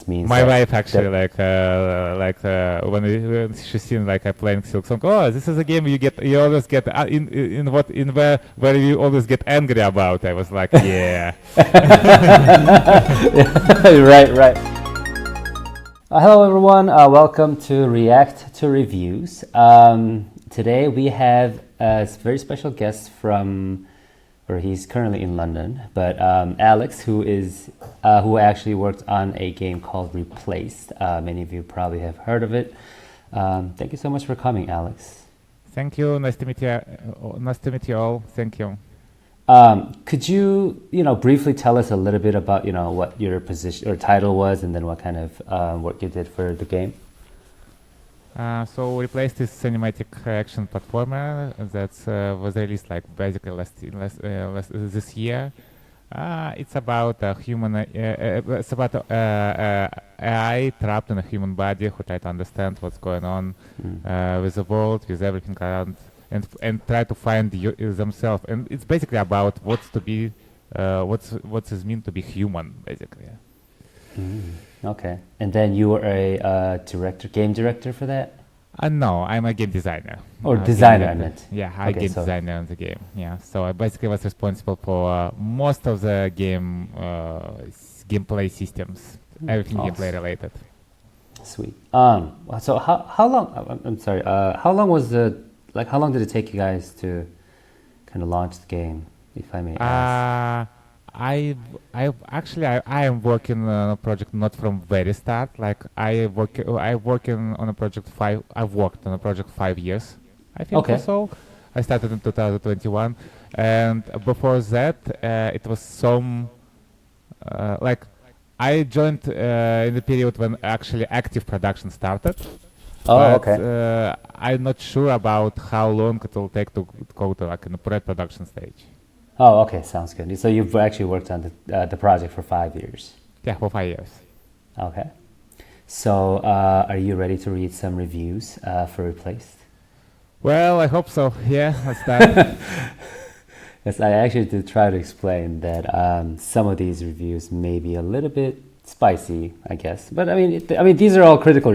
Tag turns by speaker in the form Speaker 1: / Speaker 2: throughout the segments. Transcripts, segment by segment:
Speaker 1: means
Speaker 2: My
Speaker 1: that
Speaker 2: wife actually when she's seen like I playing Silk Song. Oh, this is a game you always get in where you always get angry about. I was like, yeah.
Speaker 1: Right. Hello everyone, welcome to React to Reviews. Today we have a very special guest he's currently in London, but Alex, who actually worked on a game called Replaced. Many of you probably have heard of it. Thank you so much for coming, Alex.
Speaker 2: Thank you. Nice to meet you. Nice to meet you all. Thank you.
Speaker 1: Could you, briefly tell us a little bit about, what your position or title was, and then what kind of work you did for the game?
Speaker 2: So Replaced is cinematic action platformer that was released like basically this year. It's about a human. It's about AI trapped in a human body who try to understand what's going on with the world, with everything around, and try to find themselves. And it's basically about what's it mean to be human, basically.
Speaker 1: Okay. And then you were a game director for that?
Speaker 2: No, I'm a game designer.
Speaker 1: Or designer, I meant.
Speaker 2: Yeah, game designer on the game. Yeah, so I basically was responsible for most of the gameplay systems, everything gameplay related.
Speaker 1: Sweet. So how long? I'm sorry. How long did it take you guys to kind of launch the game, if I may ask?
Speaker 2: I am working on a project not from very start. Like I've worked on a project 5 years, I think.
Speaker 1: Okay.
Speaker 2: Or so. I started in 2021, and before that, it was I joined in the period when actually active production started.
Speaker 1: Okay.
Speaker 2: I'm not sure about how long it will take to go to like in the pre-production stage.
Speaker 1: Oh, okay, sounds good. So you've actually worked on the project for 5 years.
Speaker 2: Yeah, for 5 years.
Speaker 1: Okay. So are you ready to read some reviews for Replaced?
Speaker 2: Well, I hope so. Yeah, let's start.
Speaker 1: Yes, I actually did try to explain that some of these reviews may be a little bit spicy, I guess. But I mean, these are all critical.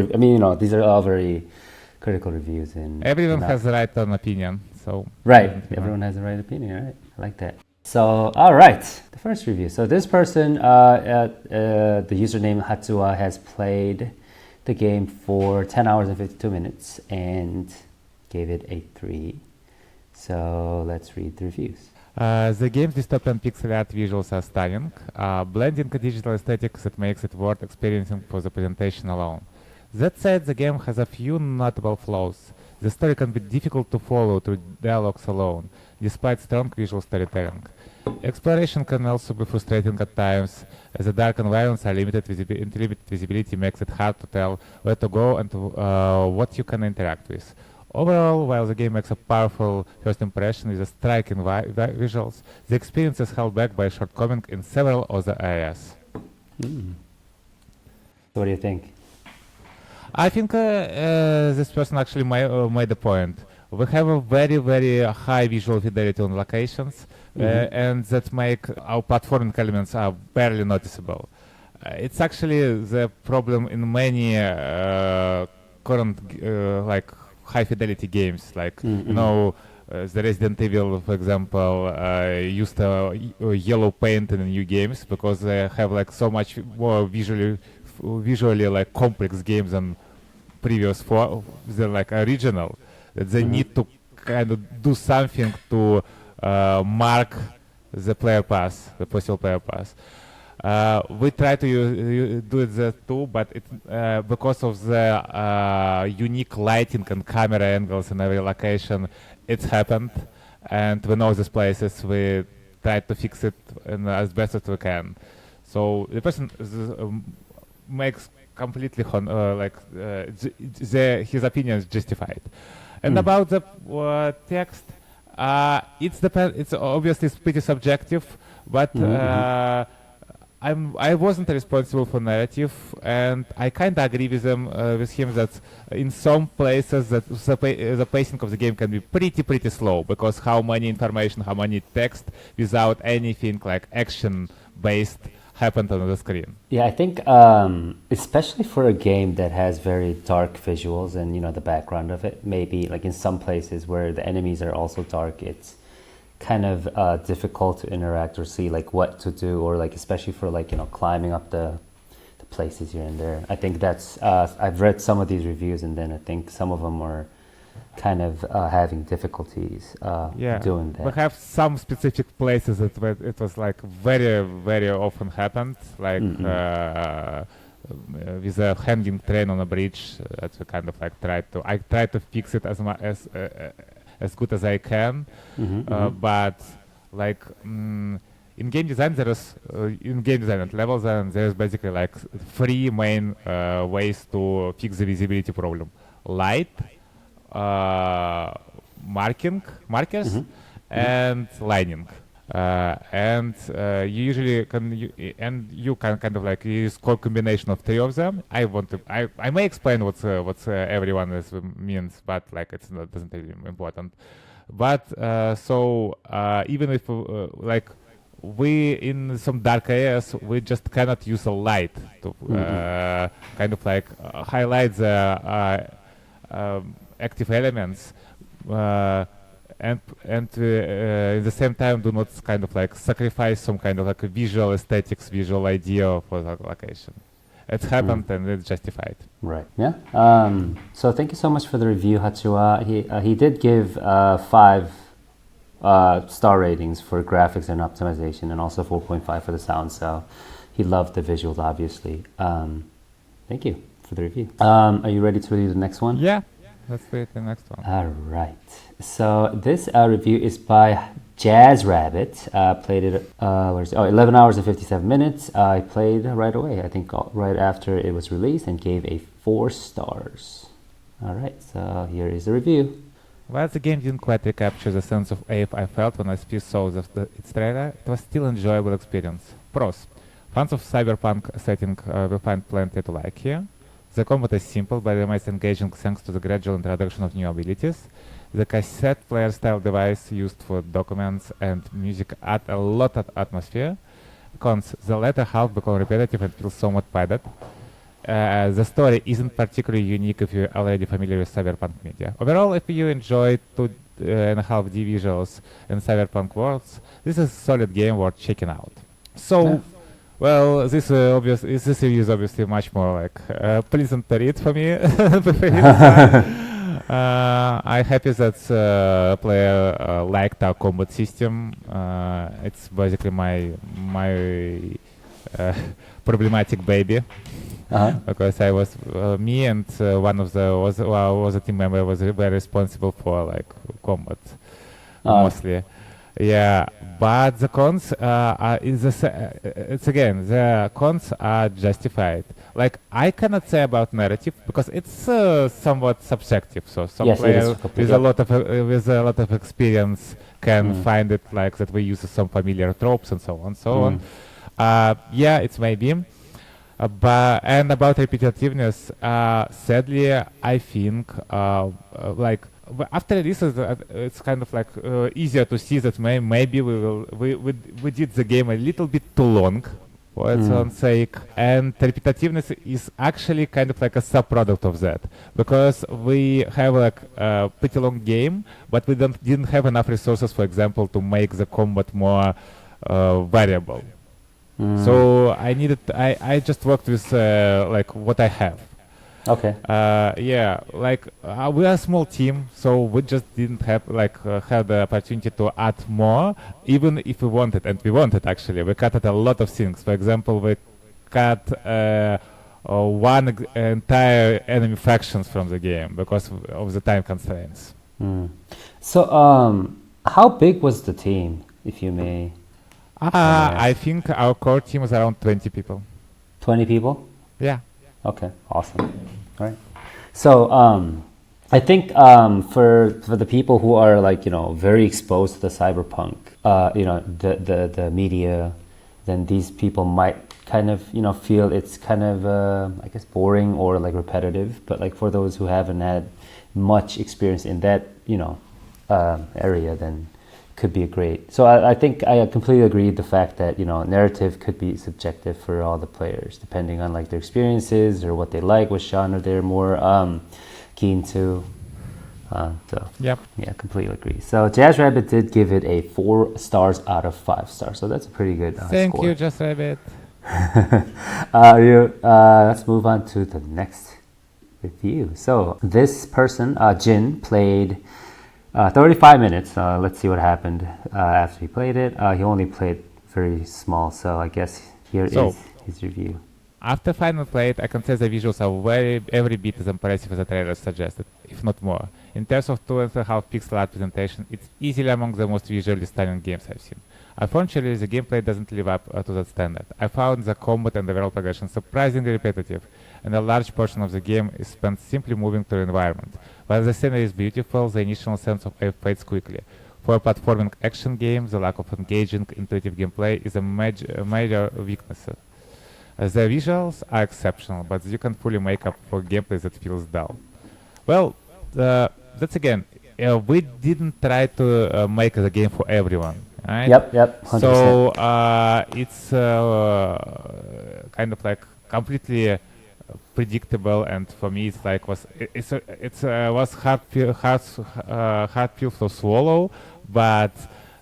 Speaker 1: These are all very critical reviews. And
Speaker 2: everyone has the right to an opinion. So
Speaker 1: right, everyone has the right opinion, right? I like that. So, all right, the first review. So this person, the username Hatsua, has played the game for 10 hours and 52 minutes and gave it a 3. So let's read the reviews.
Speaker 2: The game's dystopian pixel art visuals are stunning, blending a digital aesthetics that makes it worth experiencing for the presentation alone. That said, the game has a few notable flaws. The story can be difficult to follow through dialogues alone, despite strong visual storytelling. Exploration can also be frustrating at times, as the dark environments are limited visibility makes it hard to tell where to go and what you can interact with. Overall, while the game makes a powerful first impression with a striking visuals, the experience is held back by shortcomings in several other areas.
Speaker 1: What do you think?
Speaker 2: I think this person actually made a point. We have a very, very high visual fidelity on locations, and that make our platforming elements are barely noticeable. It's actually the problem in many current high fidelity games, like the Resident Evil, for example, used yellow paint in the new games because they have like so much more visually like complex games than previous they're like original, that they need to kind of do something to mark the player pass, the possible player pass. We try to do that too, but because of the unique lighting and camera angles in every location, it's happened, and we know these places. We try to fix it as best as we can. So the person makes completely his opinion is justified. And about the text, it's obviously pretty subjective, but I wasn't responsible for narrative, and I kind of agree with him that in some places that the pacing of the game can be pretty slow, because how many information, how many text without anything like action based happened on the screen.
Speaker 1: Yeah, I think especially for a game that has very dark visuals and the background of it, maybe like in some places where the enemies are also dark, it's kind of difficult to interact or see like what to do, or like especially for like climbing up the places here and there. I think that's I've read some of these reviews, and then I think some of them are kind of having difficulties doing that.
Speaker 2: We have some specific places that it was like very, very often happened, like with a hanging train on a bridge. That we kind of like I tried to fix it as good as I can, but like in game design and level design there's basically like three main ways to fix the visibility problem: light, markers, and lining. And you usually you can kind of like use core combination of three of them. I may explain what every one means, but like it's not doesn't really important. But even if like we in some dark areas, we just cannot use a light to kind of like highlight the active elements, and in the same time do not kind of like sacrifice some kind of like a visual aesthetics, visual idea for the location. It happened and it's justified.
Speaker 1: Right. Yeah. So thank you so much for the review, Hatsua. He did give 5 star ratings for graphics and optimization, and also 4.5 for the sound. So he loved the visuals, obviously. Thank you for the review. Are you ready to read the next one?
Speaker 2: Yeah. Let's read the next one.
Speaker 1: All right. So this review is by Jazz Rabbit. Played it, 11 hours and 57 minutes. I played right away, I think right after it was released, and gave a 4 stars. All right, so here is the review.
Speaker 2: While the game didn't quite recapture the sense of awe I felt when I first saw its trailer, it was still an enjoyable experience. Pros. Fans of cyberpunk setting will find plenty to like here. The combat is simple but remains engaging thanks to the gradual introduction of new abilities. The cassette player style device used for documents and music add a lot of atmosphere. Cons. The latter half become repetitive and feels somewhat padded. The story isn't particularly unique if you're already familiar with cyberpunk media. Overall, if you enjoy 2.5D visuals and cyberpunk worlds, this is a solid game worth checking out. So, well, this review is obviously much more like pleasant to read for me. I'm happy that player liked our combat system. It's basically my problematic baby. Because I was me and one of the was a team member was very responsible for like combat mostly. Yeah, but the cons the cons are justified. Like I cannot say about narrative because it's somewhat subjective. So some players with a lot of experience can find it like that we use some familiar tropes and so on. Yeah, it's maybe. And about repetitiveness, sadly, I think after this, it's kind of like easier to see that maybe we did the game a little bit too long for its own sake, and repetitiveness is actually kind of like a subproduct of that, because we have like a pretty long game, but we didn't have enough resources, for example, to make the combat more variable. So I just worked with like what I have.
Speaker 1: Okay.
Speaker 2: Yeah, like we are a small team, so we just didn't have have the opportunity to add more, even if we wanted, and we wanted actually. We cut out a lot of things. For example, we cut one entire enemy factions from the game because of the time constraints.
Speaker 1: So, how big was the team, if you may?
Speaker 2: I think our core team was around 20 people.
Speaker 1: 20 people?
Speaker 2: Yeah.
Speaker 1: Okay, awesome. All right. So, I think for the people who are very exposed to the cyberpunk, the media, then these people might kind of feel it's kind of I guess boring or like repetitive. But like for those who haven't had much experience in that area, then could be a great. So I think I completely agree with the fact that narrative could be subjective for all the players depending on like their experiences or what they like, what genre they're more keen to. So
Speaker 2: Yep.
Speaker 1: yeah, completely agree. So Jazz Rabbit did give it a 4 stars out of 5 stars. So that's a pretty good
Speaker 2: Thank
Speaker 1: score.
Speaker 2: you, Just Rabbit.
Speaker 1: Let's move on to the next review. So this person, Jin, played 35 minutes. Let's see what happened after he played it. He only played very small, so I guess here is his review.
Speaker 2: After final play it, I can say the visuals are every bit as impressive as the trailer suggested, if not more. In terms of 2.5 pixel art presentation, it's easily among the most visually stunning games I've seen. Unfortunately, the gameplay doesn't live up to that standard. I found the combat and the world progression surprisingly repetitive, and a large portion of the game is spent simply moving through the environment. While the scenery is beautiful, the initial sense of awe fades quickly. For a platforming action game, the lack of engaging, intuitive gameplay is a major weakness. The visuals are exceptional, but you can fully make up for gameplay that feels dull. Well, that's again, we didn't try to make the game for everyone, right?
Speaker 1: Yep, 100%.
Speaker 2: So it's kind of like completely predictable, and for me, it's like was hard pill to swallow, but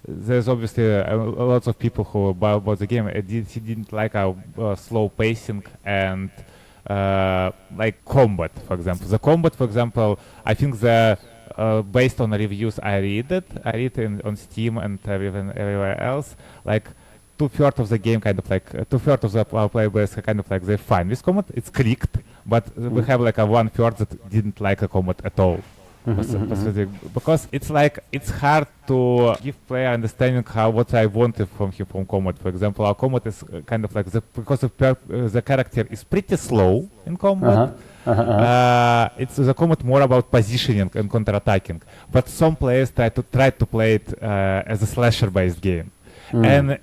Speaker 2: there's obviously lots of people who bought the game. He didn't like our slow pacing and like combat, for example. The combat, for example, I think based on the reviews I read on Steam and everywhere else, like 2/3 of the game kind of like 2/3 of the player base kind of like they're fine with combat. It's clicked, but we have like a 1/3 that didn't like the combat at all. Because it's like it's hard to give player understanding what I wanted from him from combat. For example, our combat is kind of like because the character is pretty slow in combat. It's the combat more about positioning and counter-attacking. But some players try to play it as a slasher-based game, and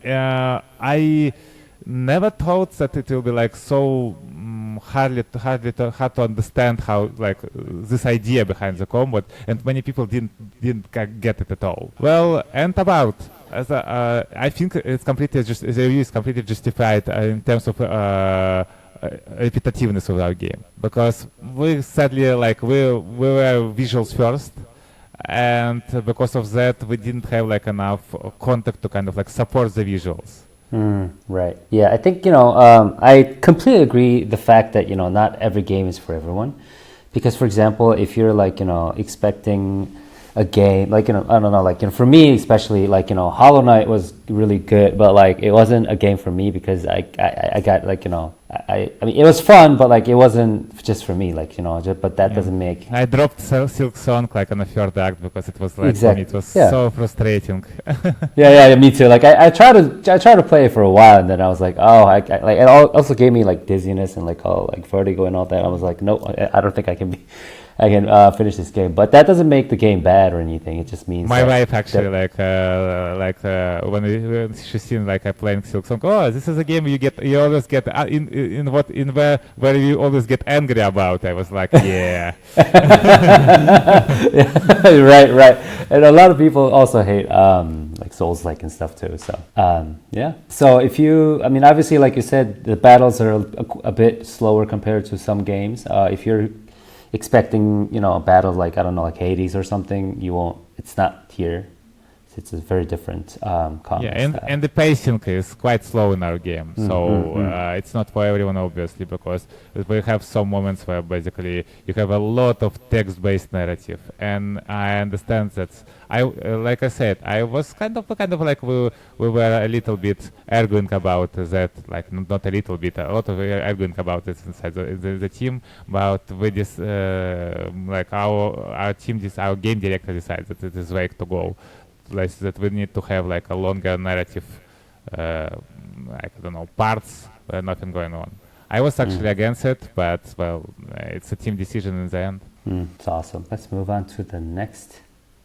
Speaker 2: I never thought that it will be like so hard to understand how like this idea behind the combat, and many people didn't get it at all. Well, and about I think it's completely the review is completely justified in terms of repetitiveness of our game, because we sadly like we were visuals first, and because of that we didn't have like enough contact to kind of like support the visuals.
Speaker 1: Right. Yeah, I think, I completely agree the fact that, not every game is for everyone. Because, for example, if you're like, expecting a game, like, I don't know, like, for me, especially, like, Hollow Knight was really good, but like, it wasn't a game for me because I got like, I mean, it was fun, but like, it wasn't just for me, like, but that doesn't make...
Speaker 2: I dropped Silk Song like on the third act because it was like, for me, it was so frustrating.
Speaker 1: yeah, me too. Like, I tried to play it for a while, and then I was like, oh, like, it also gave me like dizziness and like, vertigo and all that. I was like, no, I don't think I can finish this game. But that doesn't make the game bad or anything. It just means
Speaker 2: my wife actually when she's seen like I playing Silk Song, oh, this is a game you always get where you always get angry about. I was like, yeah.
Speaker 1: Right. And a lot of people also hate like Souls-like and stuff too. So yeah. So obviously, like you said, the battles are a bit slower compared to some games. If you're expecting, a battle like, I don't know, like Hades or something, you won't. It's not here. It's a very different combat.
Speaker 2: Yeah, and the pacing is quite slow in our game, so it's not for everyone, obviously, because we have some moments where basically you have a lot of text-based narrative, and I understand that. Like I said, I was kind of like we were a little bit arguing about that, like not a little bit, a lot of arguing about it inside the team, but we just like our team, our game director decided that it is the way to go. Like that we need to have like a longer narrative, like I don't know, parts where nothing going on. I was actually against it, but well, it's a team decision in the end.
Speaker 1: It's awesome. Let's move on to the next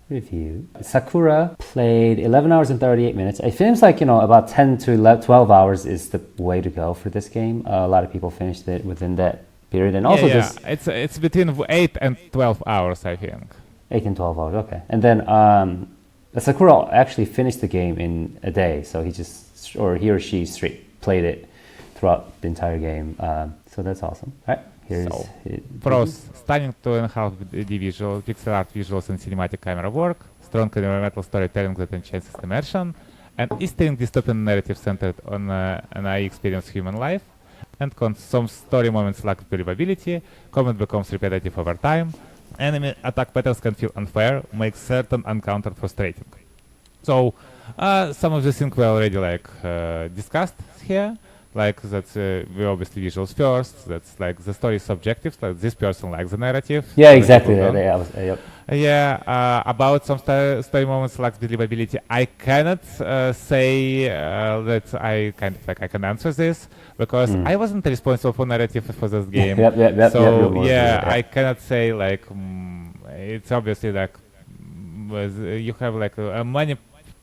Speaker 1: review. Sakura played 11 hours and 38 minutes. It seems like, about 10 to 12 hours is the way to go for this game. A lot of people finished it within that period, and also
Speaker 2: it's between 8 and 12 hours, I think.
Speaker 1: 8 and 12 hours, okay. And then Sakura actually finished the game in a day, so he or she straight played it throughout the entire game. So that's awesome. All right, here's
Speaker 2: pros: stunning 2.5D visual, pixel art visuals and cinematic camera work, strong environmental storytelling that enhances immersion, and eastern dystopian narrative centered on an eye experience human life. And some story moments lack believability, combat becomes repetitive over time, enemy attack patterns can feel unfair, make certain encounter frustrating. So some of the things we already discussed here, like that's we obviously visuals first, that's like the story is subjective, like this person likes the narrative.
Speaker 1: Yeah, exactly. Yep.
Speaker 2: About some story moments like believability, I cannot say that I can answer this because I wasn't responsible for narrative for this game. So I cannot say it's obviously you have many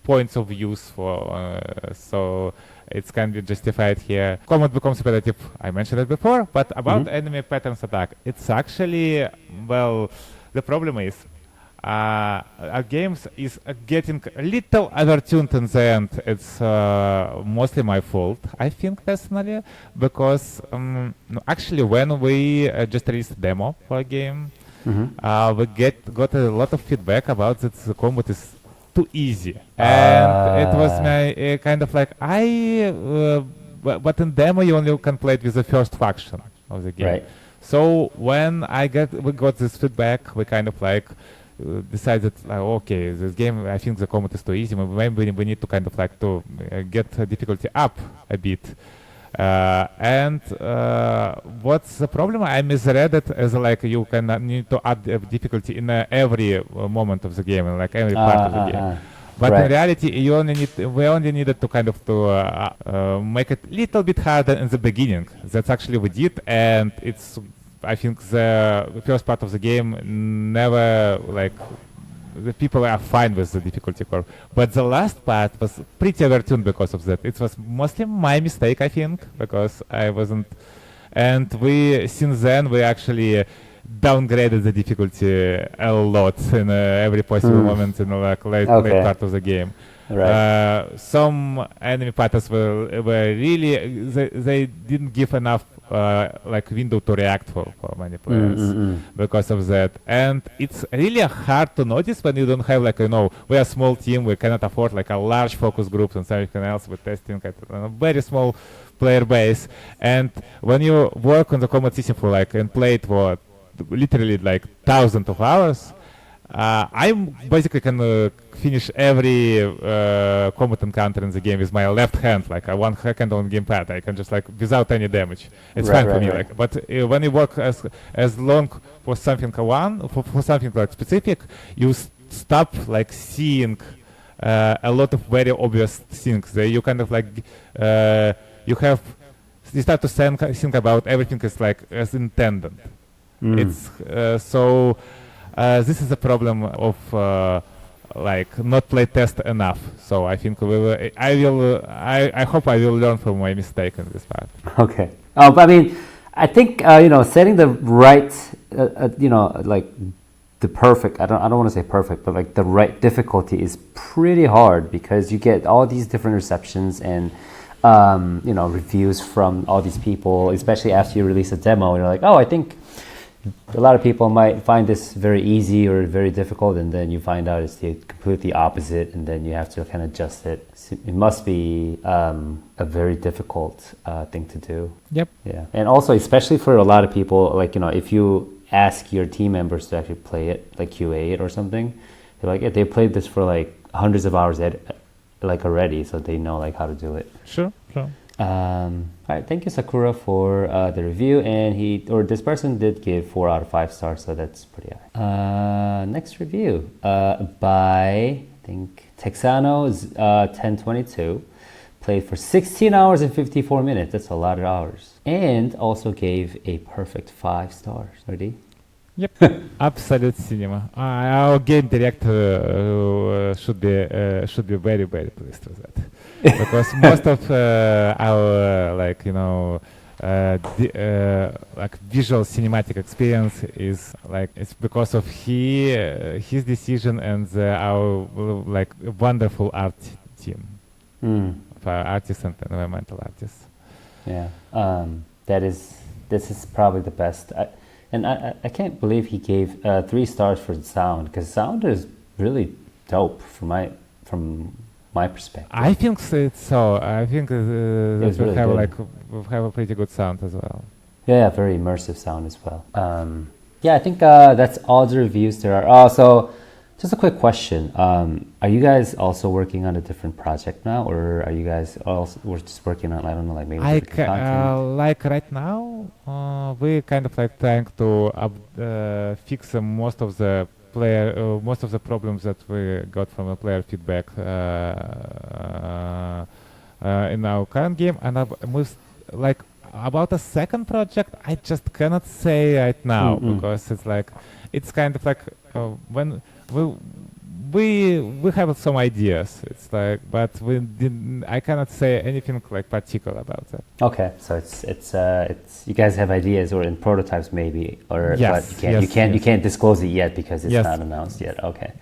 Speaker 2: points of views for so it can be justified here. Combat becomes repetitive, I mentioned it before, but about enemy patterns attack, it's actually, the problem is our games is getting a little overtuned in the end. It's mostly my fault, I think, personally, because actually when we just released a demo for a game, we got a lot of feedback about that the combat is too easy, and it was my kind of but in demo you only can play it with the first faction of the game. Right. So when we got this feedback, we kind of decided okay, this game, I think the combat is too easy. Maybe we need to kind of to get difficulty up a bit. And what's the problem? I misread it as you can need to add difficulty in every moment of the game, and every part of the game. But in reality, we only needed to kind of make it a little bit harder in the beginning. That's actually we did, and I think the first part of the game never the people are fine with the difficulty curve, but the last part was pretty overtuned because of that. It was mostly my mistake, I think, because I wasn't, and since then we actually downgraded the difficulty a lot in every possible moment in the late part of the game. Right. Some enemy patterns were really they didn't give enough window to react for many players because of that, and it's really hard to notice when you don't have we're a small team, we cannot afford a large focus groups and something else. We're testing at a very small player base, and when you work on the combat system for and play it for literally thousands of hours, I basically can finish every combat encounter in the game with my left hand, 1 second on gamepad. I can just without any damage. It's fine for me. But when you work as long for something for something specific, you stop seeing a lot of very obvious things. You kind of you start to think about everything as intended. It's so. This is a problem of not play test enough. So I think I hope I will learn from my mistake in this part.
Speaker 1: Okay. But I mean, I think setting the right, the perfect. I don't want to say perfect, but the right difficulty is pretty hard because you get all these different receptions and reviews from all these people, especially after you release a demo. You're like, oh, I think a lot of people might find this very easy or very difficult, and then you find out it's the completely opposite, and then you have to kind of adjust it. It must be a very difficult thing to do.
Speaker 2: Yep.
Speaker 1: Yeah, and also especially for a lot of people, if you ask your team members to actually play it, QA it or something, they're like, yeah, they played this for hundreds of hours already, so they know how to do it.
Speaker 2: Sure.
Speaker 1: All right, thank you, Sakura, for the review, and this person did give 4 out of 5 stars, so that's pretty high. Next review by, I think, Texano 1022, played for 16 hours and 54 minutes. That's a lot of hours, and also gave a perfect 5 stars. Ready?
Speaker 2: Yep, absolute cinema. Our game director should be very, very pleased with that, because most of our like visual cinematic experience is like it's because of his decision and our like wonderful art team of artists and environmental artists.
Speaker 1: Yeah, this is probably the best. I can't believe he gave 3 stars for the sound, because sound is really dope from my perspective.
Speaker 2: I think so. I think that we
Speaker 1: really
Speaker 2: have
Speaker 1: good.
Speaker 2: like we have a pretty good sound as well.
Speaker 1: Yeah, very immersive sound as well. Yeah, I think that's all the reviews there are. Also, just a quick question. Are you guys also working on a different project now, or are you guys also just working on, I don't know, like maybe different content?
Speaker 2: Like right now, we kind of like trying to fix most of the most of the problems that we got from the player feedback in our current game, and like about a second project, I just cannot say right now because it's like it's kind of like when we have some ideas. It's like, but we didn't. I cannot say anything like particular about that.
Speaker 1: Okay, so it's you guys have ideas or in prototypes maybe, or
Speaker 2: Yes,
Speaker 1: but you can't disclose it yet because it's
Speaker 2: Yes.
Speaker 1: not announced yet. Okay,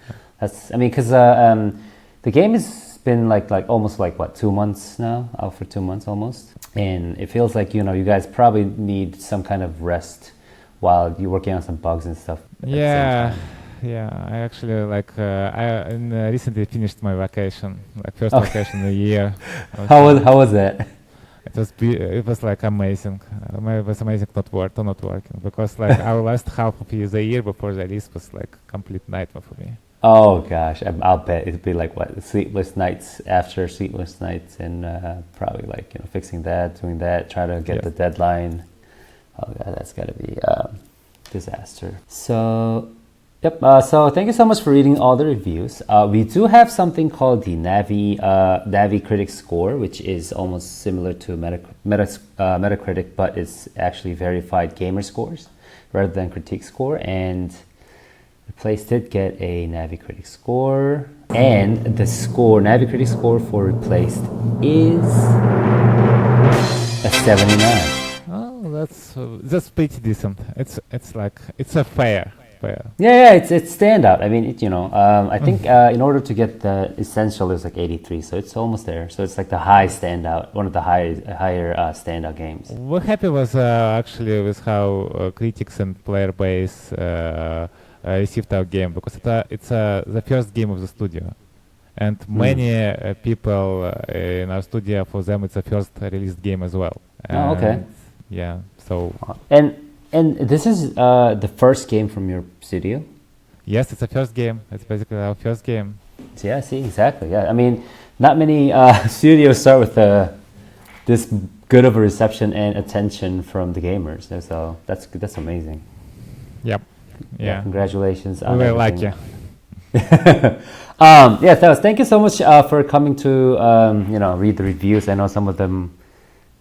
Speaker 1: I mean, because the game has been like almost like what, 2 months now, out for 2 months almost, and it feels like you guys probably need some kind of rest while you're working on some bugs and stuff. at the same
Speaker 2: Yeah.
Speaker 1: time.
Speaker 2: Yeah, I actually like I recently finished my vacation, like first
Speaker 1: Okay.
Speaker 2: vacation in a year.
Speaker 1: How was that?
Speaker 2: It was like amazing. It was amazing not working because like our last half of the year before the release was like complete nightmare for me.
Speaker 1: Oh gosh, I'll bet it'd be like what, sleepless nights after sleepless nights, and probably like fixing that, doing that, try to get
Speaker 2: Yes.
Speaker 1: the deadline. Oh god, that's gotta be a disaster. So, yep. So thank you so much for reading all the reviews. We do have something called the Navicritic score, which is almost similar to Metacritic, but it's actually verified gamer scores rather than critique score, and the place did get a Navicritic score, and the Navicritic score for Replaced is a 79.
Speaker 2: Oh, that's pretty decent. It's like it's a fair.
Speaker 1: Yeah, it's standout. I mean, I think in order to get the essential, is like 83, so it's almost there. So it's like the high standout, one of the higher standout games.
Speaker 2: We're happy with actually with how critics and player base received our game, because it's the first game of the studio, and many people in our studio, for them it's a first released game as well.
Speaker 1: Oh, okay.
Speaker 2: And yeah, so
Speaker 1: And this is the first game from your studio?
Speaker 2: yes, it's a first game. It's basically our first game.
Speaker 1: Yeah, see, exactly. Yeah, I mean, not many studios start with this good of a reception and attention from the gamers. So that's amazing.
Speaker 2: Yep. Yeah.
Speaker 1: Congratulations
Speaker 2: We
Speaker 1: on
Speaker 2: were
Speaker 1: everything.
Speaker 2: lucky.
Speaker 1: Yeah, thank you so much for coming to read the reviews. I know some of them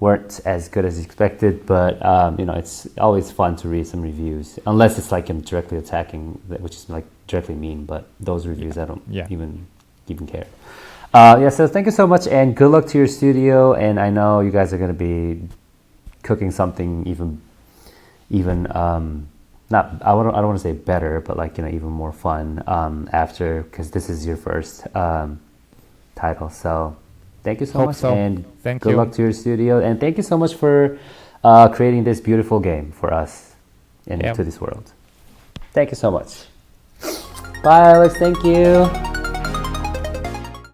Speaker 1: weren't as good as expected, but it's always fun to read some reviews, unless it's like directly attacking, which is like directly mean. But those reviews, I don't even care. Yeah, so thank you so much, and good luck to your studio. And I know you guys are going to be cooking something even not, I don't want to say better, but like even more fun after, because this is your first title. So thank you so much, and good luck to your studio, and thank you so much for creating this beautiful game for us and into this world. Thank you so much. Bye, Alex. Thank you.